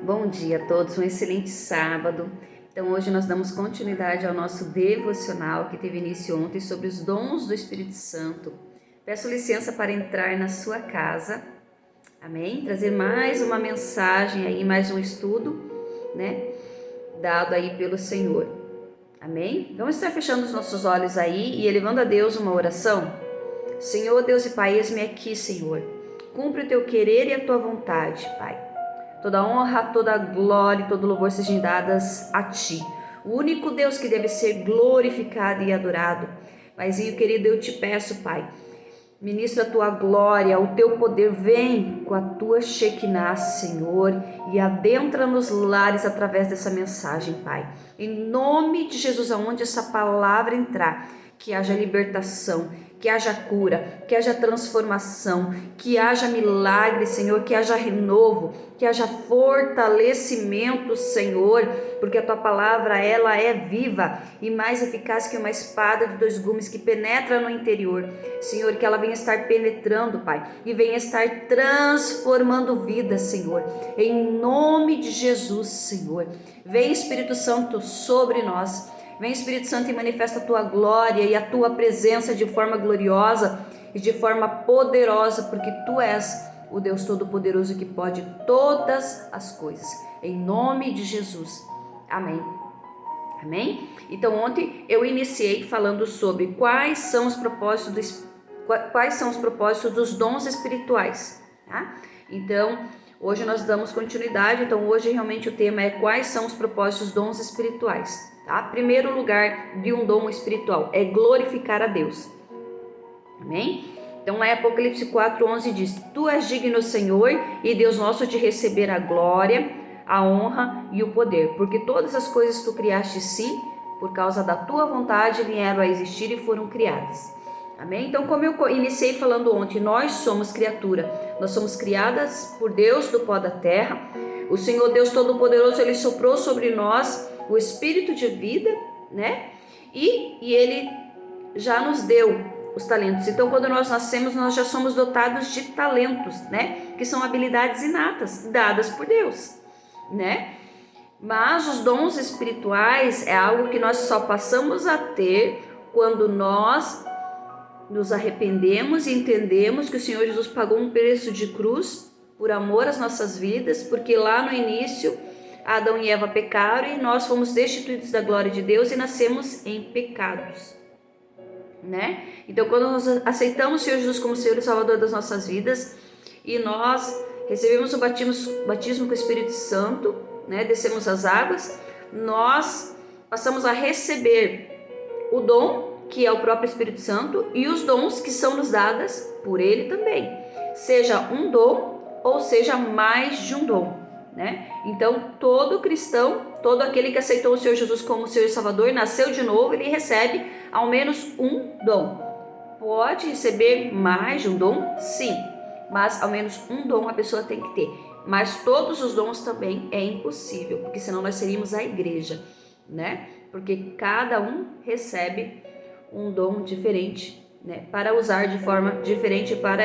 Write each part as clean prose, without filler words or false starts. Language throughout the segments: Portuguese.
Bom dia a todos, um excelente sábado. Então hoje nós damos continuidade ao nosso devocional que teve início ontem sobre os dons do Espírito Santo. Peço licença para entrar na sua casa, amém? Trazer mais uma mensagem aí, mais um estudo, né? Dado aí pelo Senhor, amém? Vamos estar fechando os nossos olhos aí e elevando a Deus uma oração. Senhor, Deus e Pai, eis-me aqui, Senhor. Cumpre o teu querer e a tua vontade, Pai. Toda honra, toda glória e todo louvor sejam dadas a Ti, o único Deus que deve ser glorificado e adorado. Paizinho querido, eu te peço, Pai, ministra a Tua glória, o Teu poder, vem com a Tua Shekinah, Senhor, e adentra nos lares através dessa mensagem, Pai. Em nome de Jesus, aonde essa palavra entrar, que haja libertação, que haja cura, que haja transformação, que haja milagre, Senhor, que haja renovo, que haja fortalecimento, Senhor, porque a Tua palavra, ela é viva e mais eficaz que uma espada de dois gumes que penetra no interior. Senhor, que ela venha estar penetrando, Pai, e venha estar transformando vidas, Senhor, em nome de Jesus, Senhor. Vem, Espírito Santo, sobre nós. Vem, Espírito Santo, e manifesta a Tua glória e a Tua presença de forma gloriosa e de forma poderosa, porque Tu és o Deus Todo-Poderoso que pode todas as coisas. Em nome de Jesus. Amém. Amém? Então, ontem eu iniciei falando sobre quais são os propósitos dos dons espirituais, tá? Então, hoje nós damos continuidade. Então, hoje realmente o tema é quais são os propósitos dos dons espirituais. Tá? Primeiro lugar de um dom espiritual é glorificar a Deus. Amém? Então lá em Apocalipse 4:11 diz: Tu és digno, Senhor e Deus nosso, de receber a glória, a honra e o poder, porque todas as coisas tu criaste, sim, por causa da tua vontade vieram a existir e foram criadas. Amém? Então, como eu iniciei falando ontem, nós somos criatura, nós somos criadas por Deus do pó da terra. O Senhor Deus Todo-Poderoso, Ele soprou sobre nós o espírito de vida, né? E Ele já nos deu os talentos. Então, quando nós nascemos, nós já somos dotados de talentos, né? Que são habilidades inatas, dadas por Deus, né? Mas os dons espirituais é algo que nós só passamos a ter quando nós nos arrependemos e entendemos que o Senhor Jesus pagou um preço de cruz por amor às nossas vidas, porque lá no início Adão e Eva pecaram e nós fomos destituídos da glória de Deus e nascemos em pecados, né? Então, quando nós aceitamos o Senhor Jesus como Senhor e Salvador das nossas vidas e nós recebemos o batismo com o Espírito Santo, né? Descemos as águas, nós passamos a receber o dom que é o próprio Espírito Santo e os dons que são nos dadas por Ele também, seja um dom ou seja mais de um dom, né? Então, todo cristão, todo aquele que aceitou o Senhor Jesus como Senhor e Salvador, nasceu de novo, ele recebe ao menos um dom. Pode receber mais de um dom? Sim, mas ao menos um dom a pessoa tem que ter. Mas todos os dons também é impossível, porque senão nós seríamos a igreja, né? Porque cada um recebe um dom diferente, né? Para usar de forma diferente para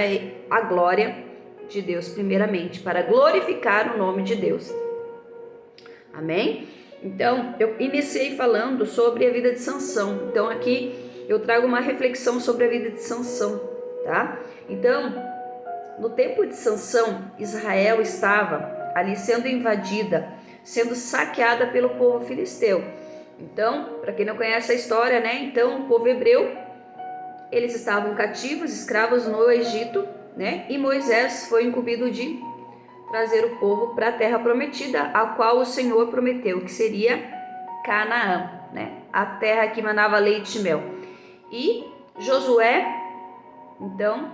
a glória de Deus, primeiramente, para glorificar o nome de Deus. Amém? Então, eu iniciei falando sobre a vida de Sansão. Então, aqui eu trago uma reflexão sobre a vida de Sansão, tá? Então, no tempo de Sansão, Israel estava ali sendo invadida, sendo saqueada pelo povo filisteu. Então, para quem não conhece a história, né? Então, o povo hebreu, eles estavam cativos, escravos no Egito, né? E Moisés foi incumbido de trazer o povo para a terra prometida, a qual o Senhor prometeu, que seria Canaã, né? A terra que manava leite e mel. E Josué, então,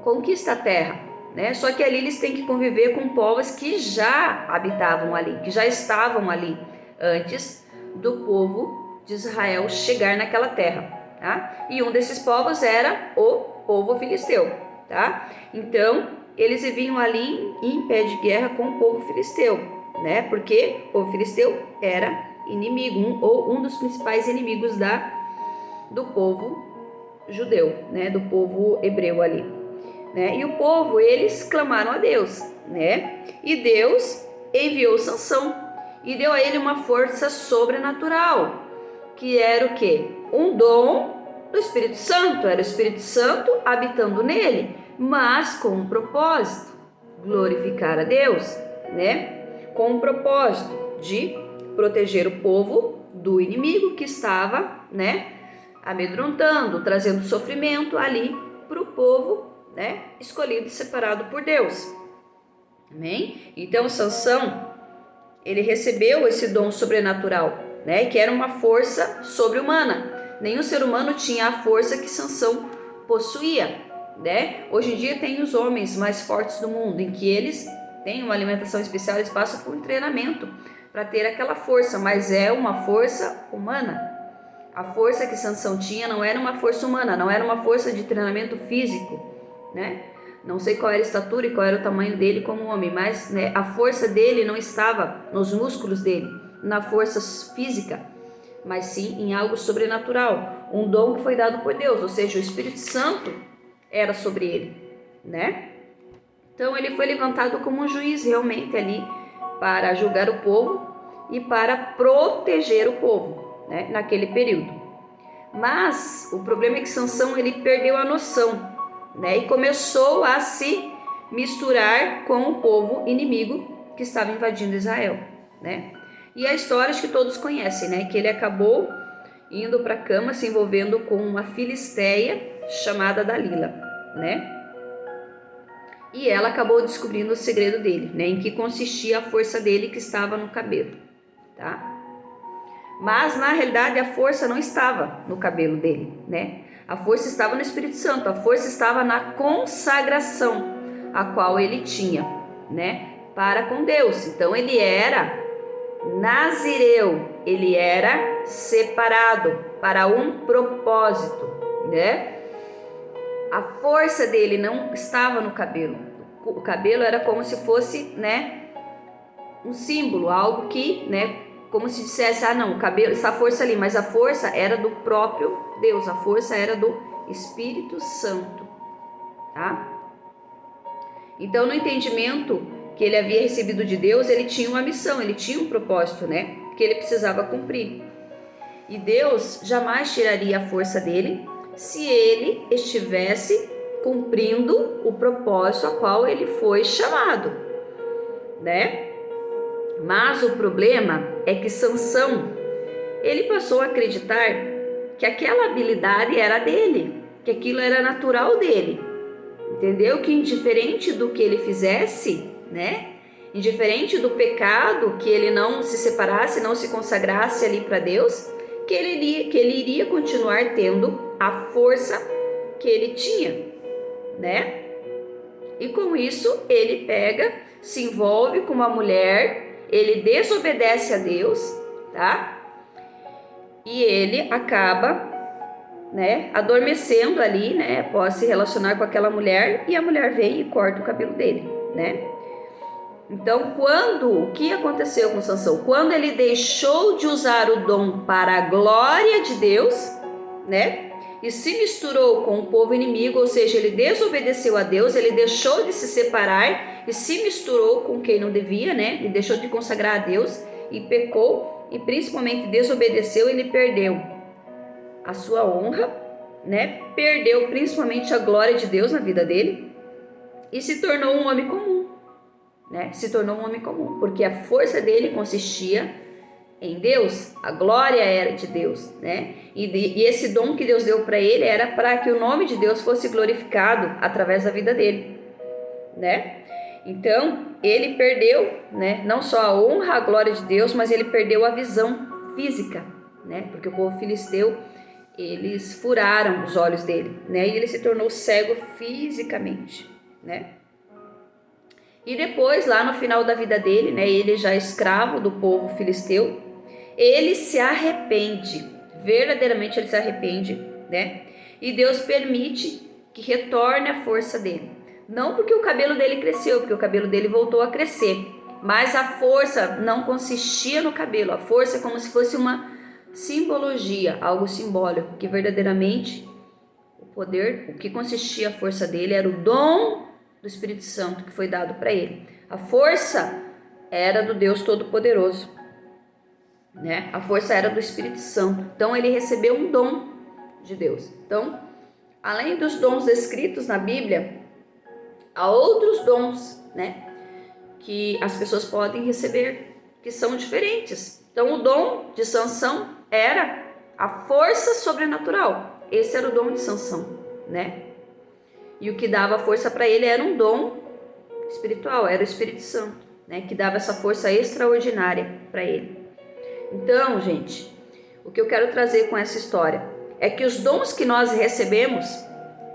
conquista a terra, né? Só que ali eles têm que conviver com povos que já habitavam ali, que já estavam ali antes do povo de Israel chegar naquela terra, tá? E um desses povos era o povo filisteu, tá? Então, eles viviam ali em pé de guerra com o povo filisteu, né? Porque o povo filisteu era inimigo, um dos principais inimigos do povo judeu, né? Do povo hebreu ali, né? E o povo, eles clamaram a Deus, né? E Deus enviou Sansão e deu a ele uma força sobrenatural, que era o quê? Um dom do Espírito Santo, era o Espírito Santo habitando nele, mas com um propósito, glorificar a Deus, né? Com um propósito de proteger o povo do inimigo que estava, né, amedrontando, trazendo sofrimento ali para o povo, né, escolhido e separado por Deus. Amém? Então Sansão, ele recebeu esse dom sobrenatural, né, que era uma força sobre-humana. Nenhum ser humano tinha a força que Sansão possuía, né? Hoje em dia tem os homens mais fortes do mundo, em que eles têm uma alimentação especial, eles passam por um treinamento para ter aquela força, mas é uma força humana. A força que Sansão tinha não era uma força humana, não era uma força de treinamento físico, né? Não sei qual era a estatura e qual era o tamanho dele como homem, mas, né, a força dele não estava nos músculos dele, na força física, mas sim em algo sobrenatural, um dom que foi dado por Deus, ou seja, o Espírito Santo era sobre ele, né? Então ele foi levantado como um juiz realmente ali para julgar o povo e para proteger o povo, né, naquele período. Mas o problema é que Sansão, ele perdeu a noção, né, e começou a se misturar com o povo inimigo que estava invadindo Israel, né? E a história que todos conhecem, né, que ele acabou indo para a cama, se envolvendo com uma filisteia chamada Dalila, né? E ela acabou descobrindo o segredo dele, né, em que consistia a força dele que estava no cabelo, tá? Mas na realidade a força não estava no cabelo dele, né? A força estava no Espírito Santo, a força estava na consagração a qual ele tinha, né, para com Deus. Então ele era nazireu, ele era separado para um propósito, né? A força dele não estava no cabelo. O cabelo era como se fosse, né, um símbolo, algo que, né, como se dissesse, ah não, o cabelo, essa força ali, mas a força era do próprio Deus, a força era do Espírito Santo, tá? Então, no entendimento que ele havia recebido de Deus, ele tinha uma missão, ele tinha um propósito, né, que ele precisava cumprir. E Deus jamais tiraria a força dele se ele estivesse cumprindo o propósito a qual ele foi chamado, né? Mas o problema é que Sansão, ele passou a acreditar que aquela habilidade era dele, que aquilo era natural dele, entendeu? Que indiferente do que ele fizesse, né? Indiferente do pecado, que ele não se separasse, não se consagrasse ali para Deus, que ele iria continuar tendo a força que ele tinha, né? E com isso ele pega, se envolve com uma mulher, ele desobedece a Deus, tá? E ele acaba, né, adormecendo ali, né, após se relacionar com aquela mulher, e a mulher vem e corta o cabelo dele, né? Então, o que aconteceu com Sansão? Quando ele deixou de usar o dom para a glória de Deus, né, e se misturou com o povo inimigo, ou seja, ele desobedeceu a Deus, ele deixou de se separar e se misturou com quem não devia, né, ele deixou de consagrar a Deus e pecou, e principalmente desobedeceu, ele perdeu a sua honra, né, perdeu principalmente a glória de Deus na vida dele e se tornou um homem comum. Né? Se tornou um homem comum, porque a força dele consistia em Deus, a glória era de Deus, né? E esse dom que Deus deu para ele era para que o nome de Deus fosse glorificado através da vida dele, né? Então ele perdeu, né, não só a honra, a glória de Deus, mas ele perdeu a visão física, né? Porque o povo filisteu, eles furaram os olhos dele, né? E ele se tornou cego fisicamente, né? E depois, lá no final da vida dele, né, ele já escravo do povo filisteu, ele se arrepende, verdadeiramente ele se arrepende, né? E Deus permite que retorne a força dele. Não porque o cabelo dele cresceu, porque o cabelo dele voltou a crescer, mas a força não consistia no cabelo, a força é como se fosse uma simbologia, algo simbólico, que verdadeiramente o poder, o que consistia a força dele era o dom do Espírito Santo que foi dado para ele. A força era do Deus Todo-Poderoso, né? A força era do Espírito Santo. Então ele recebeu um dom de Deus. Então, além dos dons descritos na Bíblia, há outros dons, né, que as pessoas podem receber, que são diferentes. Então, o dom de Sansão era a força sobrenatural. Esse era o dom de Sansão, né? E o que dava força para ele era um dom espiritual, era o Espírito Santo, né, que dava essa força extraordinária para ele. Então, gente, o que eu quero trazer com essa história é que os dons que nós recebemos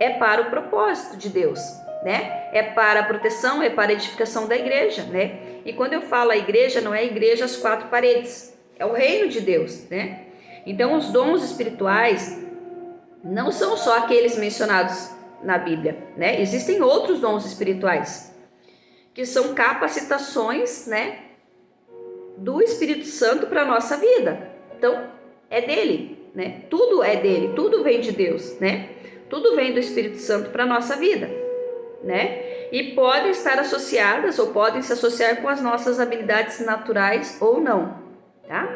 é para o propósito de Deus, né? É para a proteção, é para a edificação da igreja, né? E quando eu falo a igreja, não é a igreja às quatro paredes, é o reino de Deus, né? Então, os dons espirituais não são só aqueles mencionados na Bíblia, né? Existem outros dons espirituais, que são capacitações, né, do Espírito Santo para a nossa vida. Então, é dele, né? Tudo é dele, tudo vem de Deus, né? Tudo vem do Espírito Santo para a nossa vida, né? E podem estar associadas ou podem se associar com as nossas habilidades naturais ou não, tá?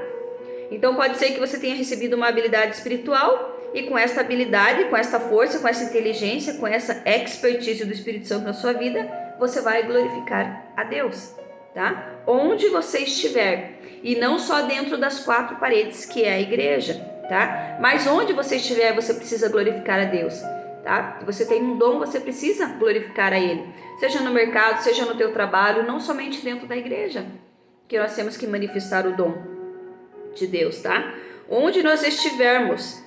Então, pode ser que você tenha recebido uma habilidade espiritual e com essa habilidade, com essa força, com essa inteligência, com essa expertise do Espírito Santo na sua vida, você vai glorificar a Deus, tá? Onde você estiver, e não só dentro das quatro paredes que é a igreja, tá? Mas onde você estiver, você precisa glorificar a Deus, tá? Você tem um dom, você precisa glorificar a Ele, seja no mercado, seja no teu trabalho, não somente dentro da igreja, que nós temos que manifestar o dom de Deus, tá? Onde nós estivermos,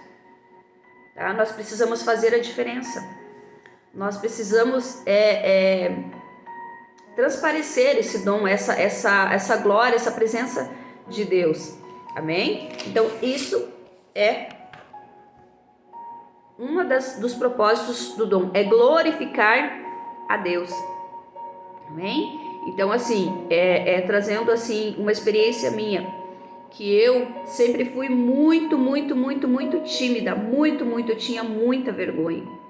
tá? Nós precisamos fazer a diferença. Nós precisamos transparecer esse dom, essa glória, essa presença de Deus. Amém? Então, isso é dos propósitos do dom, é glorificar a Deus. Amém? Então, assim, trazendo assim uma experiência minha, que eu sempre fui muito tímida, eu tinha muita vergonha.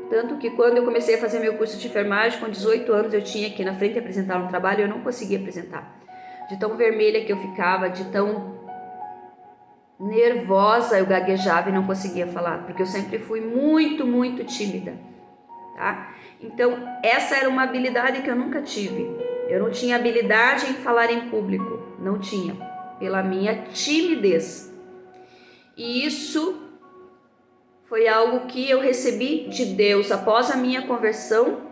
Tanto que quando eu comecei a fazer meu curso de enfermagem, com 18 anos, eu tinha que ir na frente apresentar um trabalho e eu não conseguia apresentar. De tão vermelha que eu ficava, de tão nervosa, eu gaguejava e não conseguia falar, porque eu sempre fui muito tímida, tá? Então, essa era uma habilidade que eu nunca tive. Eu não tinha habilidade em falar em público, não tinha, pela minha timidez. E isso foi algo que eu recebi de Deus após a minha conversão,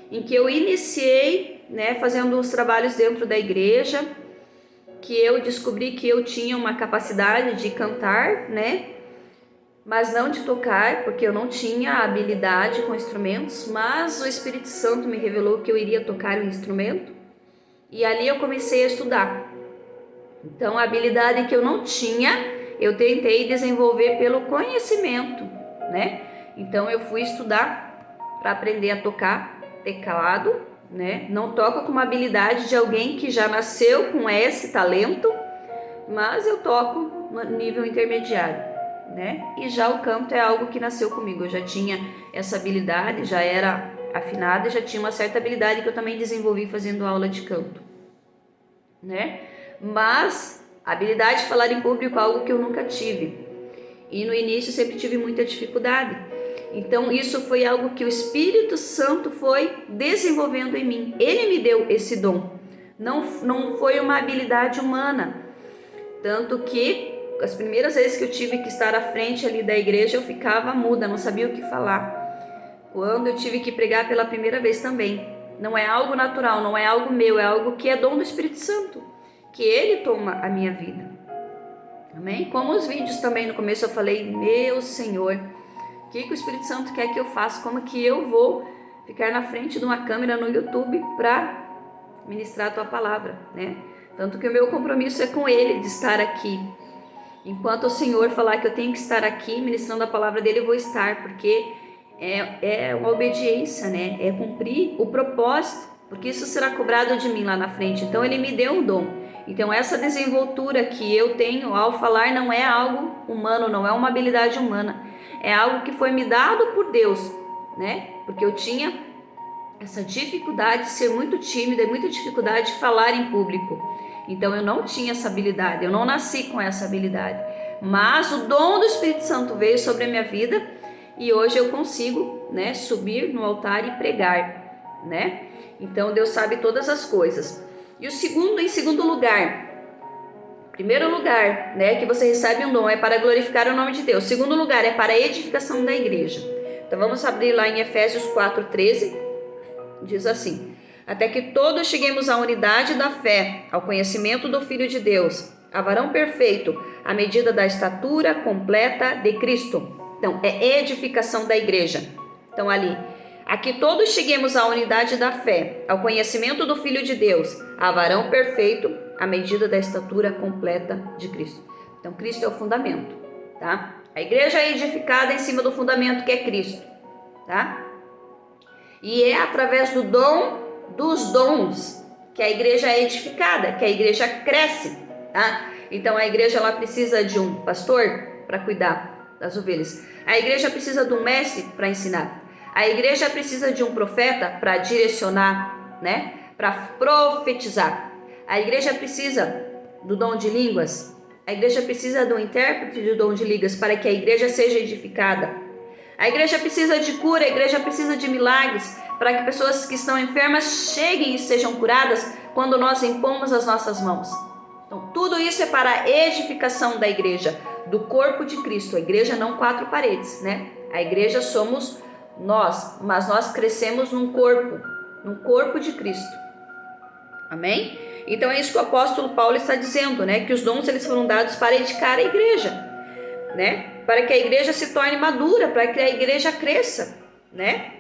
em que eu iniciei, né, fazendo os trabalhos dentro da igreja, que eu descobri que eu tinha uma capacidade de cantar, né, mas não de tocar, porque eu não tinha habilidade com instrumentos, mas o Espírito Santo me revelou que eu iria tocar um instrumento, e ali eu comecei a estudar. Então, a habilidade que eu não tinha, eu tentei desenvolver pelo conhecimento, né? Então, eu fui estudar para aprender a tocar teclado, né? Não toco com uma habilidade de alguém que já nasceu com esse talento, mas eu toco no nível intermediário, né? E já o canto é algo que nasceu comigo. Eu já tinha essa habilidade, já era afinada, já tinha uma certa habilidade que eu também desenvolvi fazendo aula de canto, né? Mas a habilidade de falar em público é algo que eu nunca tive. E no início eu sempre tive muita dificuldade. Então isso foi algo que o Espírito Santo foi desenvolvendo em mim. Ele me deu esse dom. Não foi uma habilidade humana. Tanto que as primeiras vezes que eu tive que estar à frente ali da igreja, eu ficava muda, não sabia o que falar. Quando eu tive que pregar pela primeira vez também. Não é algo natural, não é algo meu, é algo que é dom do Espírito Santo, que Ele toma a minha vida. Amém? Como os vídeos também, no começo eu falei, meu Senhor, o que o Espírito Santo quer que eu faça? Como que eu vou ficar na frente de uma câmera no YouTube para ministrar a Tua palavra, né? Tanto que o meu compromisso é com Ele, de estar aqui. Enquanto o Senhor falar que eu tenho que estar aqui ministrando a palavra dEle, eu vou estar, porque é uma obediência, né? É cumprir o propósito, porque isso será cobrado de mim lá na frente. Então Ele me deu um dom. Então essa desenvoltura que eu tenho ao falar não é algo humano, não é uma habilidade humana, é algo que foi me dado por Deus, né? Porque eu tinha essa dificuldade de ser muito tímida e muita dificuldade de falar em público. Então eu não tinha essa habilidade, eu não nasci com essa habilidade. Mas o dom do Espírito Santo veio sobre a minha vida e hoje eu consigo, né, subir no altar e pregar, né? Então Deus sabe todas as coisas. E em segundo lugar, primeiro lugar, né, que você recebe um dom é para glorificar o nome de Deus. Segundo lugar é para a edificação da igreja. Então vamos abrir lá em Efésios 4:13, diz assim: até que todos cheguemos à unidade da fé, ao conhecimento do Filho de Deus, a varão perfeito, à medida da estatura completa de Cristo. Então, é edificação da igreja. Então, ali, a que todos cheguemos à unidade da fé, ao conhecimento do Filho de Deus, a varão perfeito, à medida da estatura completa de Cristo. Então, Cristo é o fundamento, tá? A igreja é edificada em cima do fundamento que é Cristo, tá? E é através do dom dos dons que a igreja é edificada, que a igreja cresce, tá? Então a igreja ela precisa de um pastor para cuidar das ovelhas. A igreja precisa de um mestre para ensinar. A igreja precisa de um profeta para direcionar, né? Para profetizar. A igreja precisa do dom de línguas. A igreja precisa do intérprete do dom de línguas para que a igreja seja edificada. A igreja precisa de cura, a igreja precisa de milagres, para que pessoas que estão enfermas cheguem e sejam curadas quando nós impomos as nossas mãos. Então, tudo isso é para a edificação da igreja, do corpo de Cristo. A igreja não 4 paredes, né? A igreja somos nós, mas nós crescemos num corpo de Cristo. Amém? Então é isso que o apóstolo Paulo está dizendo, né? Que os dons eles foram dados para edificar a igreja, né? Para que a igreja se torne madura, para que a igreja cresça, né?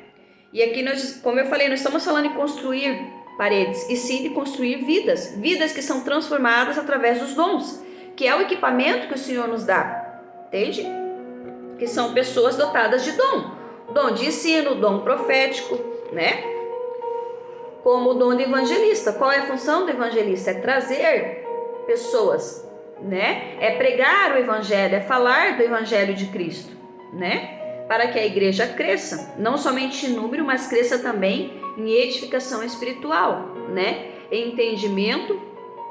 E aqui nós, como eu falei, não estamos falando em construir paredes, e sim de construir vidas que são transformadas através dos dons, que é o equipamento que o Senhor nos dá, entende? Que são pessoas dotadas de dom de ensino, dom profético, né? Como o dom de evangelista. Qual é a função do evangelista? É trazer pessoas, né? É pregar o evangelho, é falar do evangelho de Cristo, né? Para que a igreja cresça, não somente em número, mas cresça também em edificação espiritual, né? Em entendimento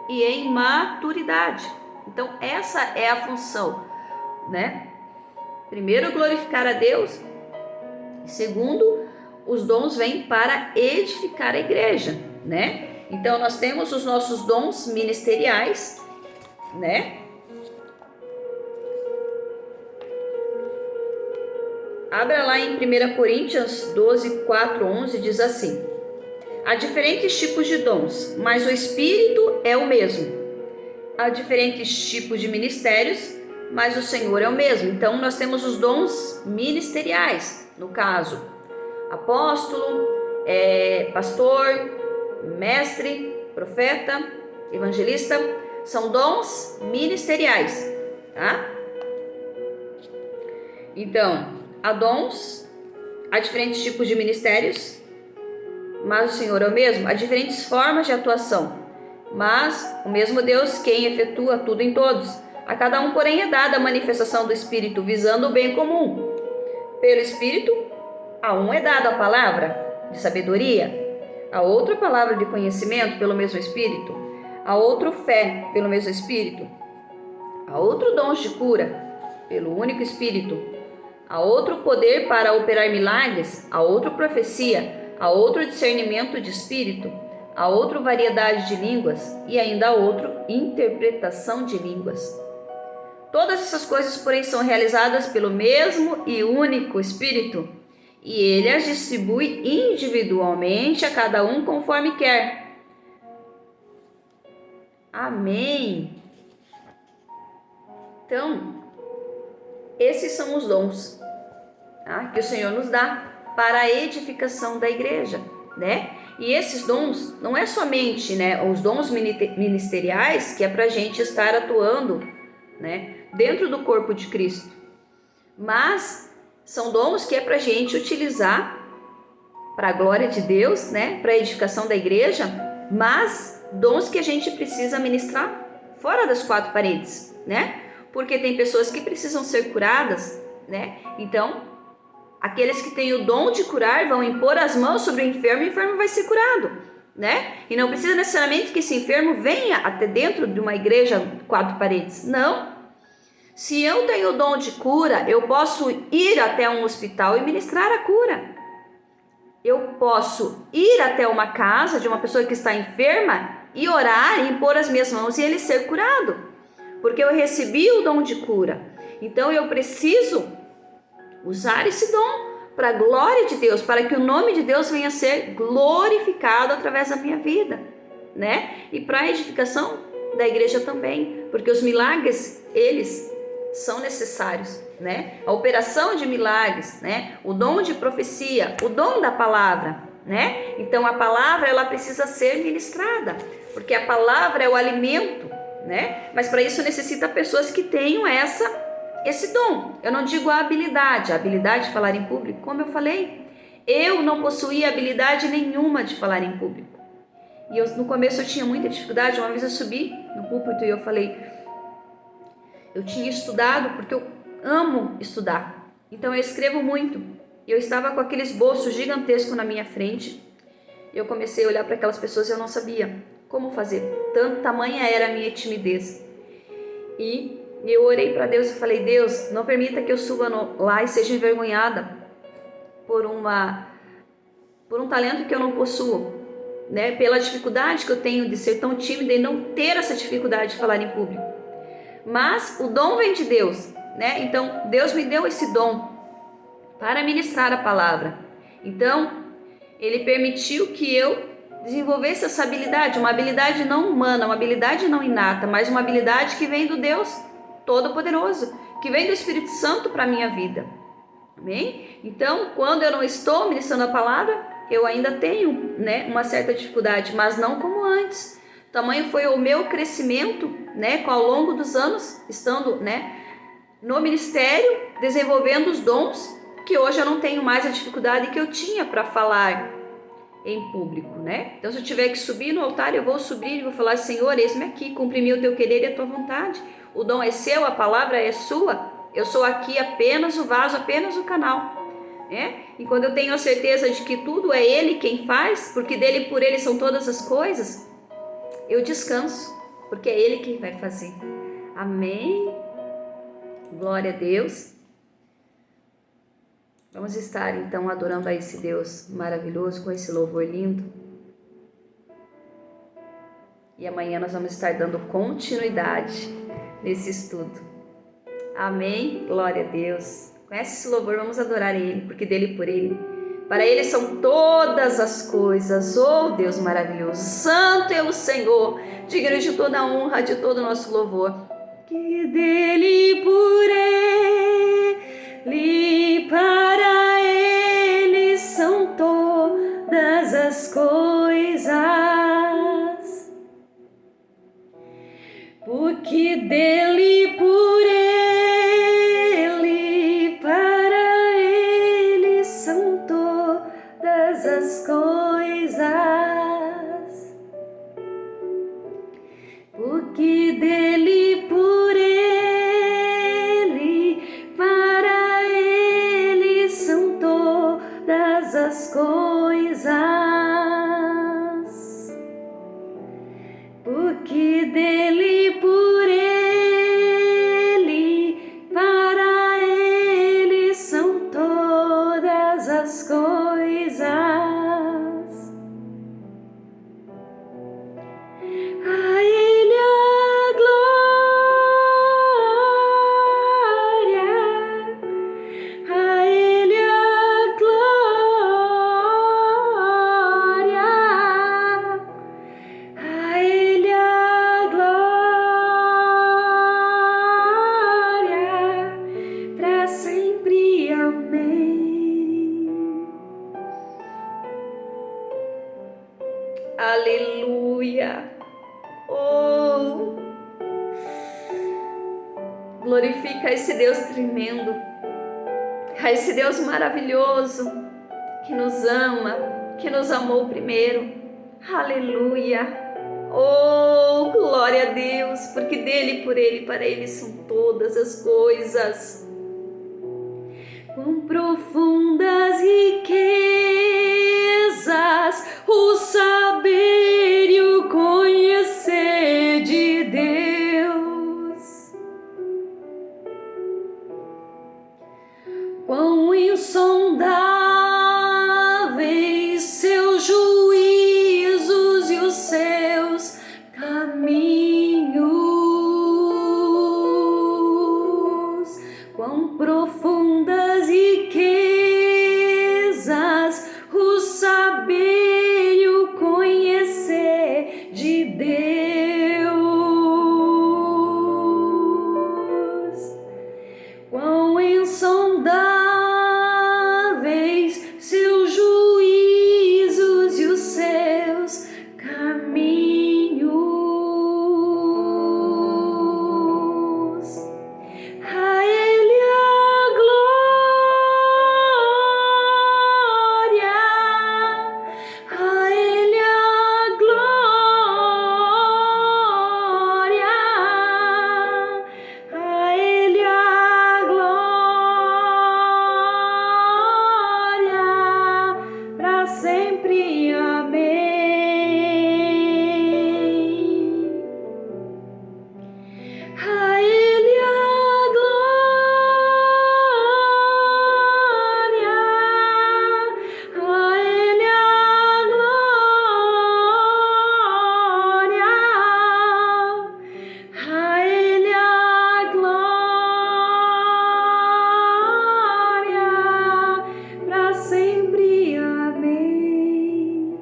e em maturidade. Então, essa é a função, né? Primeiro, glorificar a Deus. Segundo, os dons vêm para edificar a igreja, né? Então, nós temos os nossos dons ministeriais, né? Abra lá em 1 Coríntios 12, 4, 11, diz assim: há diferentes tipos de dons, mas o Espírito é o mesmo. Há diferentes tipos de ministérios, mas o Senhor é o mesmo. Então, nós temos os dons ministeriais, no caso, apóstolo, pastor, mestre, profeta, evangelista, são dons ministeriais, tá? Então, há dons, há diferentes tipos de ministérios, mas o Senhor é o mesmo. Há diferentes formas de atuação, mas o mesmo Deus quem efetua tudo em todos. A cada um, porém, é dada a manifestação do Espírito, visando o bem comum. Pelo Espírito, a um é dada a palavra de sabedoria, a outro a palavra de conhecimento pelo mesmo Espírito, a outro fé pelo mesmo Espírito, a outro dons de cura pelo único Espírito, a outro poder para operar milagres, a outro profecia, a outro discernimento de espírito, a outro variedade de línguas e ainda a outro interpretação de línguas. Todas essas coisas, porém, são realizadas pelo mesmo e único Espírito, e ele as distribui individualmente a cada um conforme quer. Amém. Então, esses são os dons, tá, que o Senhor nos dá para a edificação da igreja, né? E esses dons não é somente, né, os dons ministeriais que é para a gente estar atuando, né, dentro do corpo de Cristo, mas são dons que é para a gente utilizar para a glória de Deus, né, para a edificação da igreja, mas dons que a gente precisa ministrar fora das 4 paredes, né? Porque tem pessoas que precisam ser curadas, né? Então, Aqueles que têm o dom de curar vão impor as mãos sobre o enfermo vai ser curado, né? E não precisa necessariamente que esse enfermo venha até dentro de uma igreja 4 paredes. Não. Se eu tenho o dom de cura, eu posso ir até um hospital e ministrar a cura. Eu posso ir até uma casa de uma pessoa que está enferma e orar e impor as minhas mãos e ele ser curado, porque eu recebi o dom de cura. Então eu preciso usar esse dom para a glória de Deus, para que o nome de Deus venha a ser glorificado através da minha vida, né? E para a edificação da igreja também, porque os milagres, eles são necessários, né? A operação de milagres, né? O dom de profecia, o dom da palavra, né? Então a palavra, ela precisa ser ministrada, porque a palavra é o alimento, né? Mas para isso necessita pessoas que tenham esse dom. Eu não digo a habilidade de falar em público, como eu falei, eu não possuía habilidade nenhuma de falar em público. E no começo eu tinha muita dificuldade. Uma vez eu subi no púlpito e eu falei, eu tinha estudado porque eu amo estudar, então eu escrevo muito. Eu estava com aquele esboço gigantesco na minha frente. Eu comecei a olhar para aquelas pessoas e eu não sabia como fazer. Tamanha era a minha timidez. E eu orei para Deus e falei, Deus, não permita que eu suba lá e seja envergonhada por um talento que eu não possuo, né? Pela dificuldade que eu tenho de ser tão tímida e não ter essa dificuldade de falar em público. Mas o dom vem de Deus, né? Então Deus me deu esse dom para ministrar a palavra. Então Ele permitiu que eu desenvolvesse essa habilidade, uma habilidade não humana, uma habilidade não inata, mas uma habilidade que vem do Deus Todo-Poderoso, que vem do Espírito Santo para a minha vida. Amém? Então, quando eu não estou ministrando a palavra, eu ainda tenho, né, uma certa dificuldade, mas não como antes. Tamanho foi o meu crescimento, né, ao longo dos anos, estando, né, no ministério, desenvolvendo os dons, que hoje eu não tenho mais a dificuldade que eu tinha para falar em público, né? Então, se eu tiver que subir no altar, eu vou subir e vou falar, Senhor, eis-me aqui, cumpri-me o teu querer e a tua vontade. O dom é seu, a palavra é sua. Eu sou aqui apenas o vaso, apenas o canal, né? E quando eu tenho a certeza de que tudo é Ele quem faz, porque dele e por Ele são todas as coisas, eu descanso, porque é Ele quem vai fazer. Amém? Glória a Deus. Vamos estar então adorando a esse Deus maravilhoso, com esse louvor lindo. E amanhã nós vamos estar dando continuidade nesse estudo. Amém? Glória a Deus. Com esse louvor vamos adorar Ele, porque dele e por Ele. Para Ele são todas as coisas. Oh Deus maravilhoso, santo é o Senhor, digno de toda a honra, de todo o nosso louvor. Que dele e por Ele, para Ele são todas as coisas. Porque dele e por Ele, para Ele são todas as coisas. Porque dele e por Ele, para Ele são todas as coisas. Porque dele e por Ele, para Ele são todas as coisas. A Ele a glória, a Ele a glória, a Ele a glória, para sempre. Amém. Aleluia. Oh, glorifica esse Deus tremendo, a esse Deus maravilhoso, que nos ama, que nos amou primeiro. Aleluia. Oh, glória a Deus, porque dele, por Ele, para Ele são todas as coisas. Quão profundas riquezas o saber e o conhecer de Deus. Quão insondáveis seus juízos e os seus caminhos. Quão profundas riquezas o saber e o conhecer de Deus. Quão insondáveis seus juízos e os seus caminhos. A Ele a glória, a Ele a glória, a Ele a glória, para sempre. Amém. A Ele a glória, a Ele a glória, a Ele a glória, para sempre. Amém.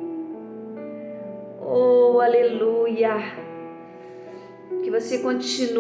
Oh, aleluia! Que você continue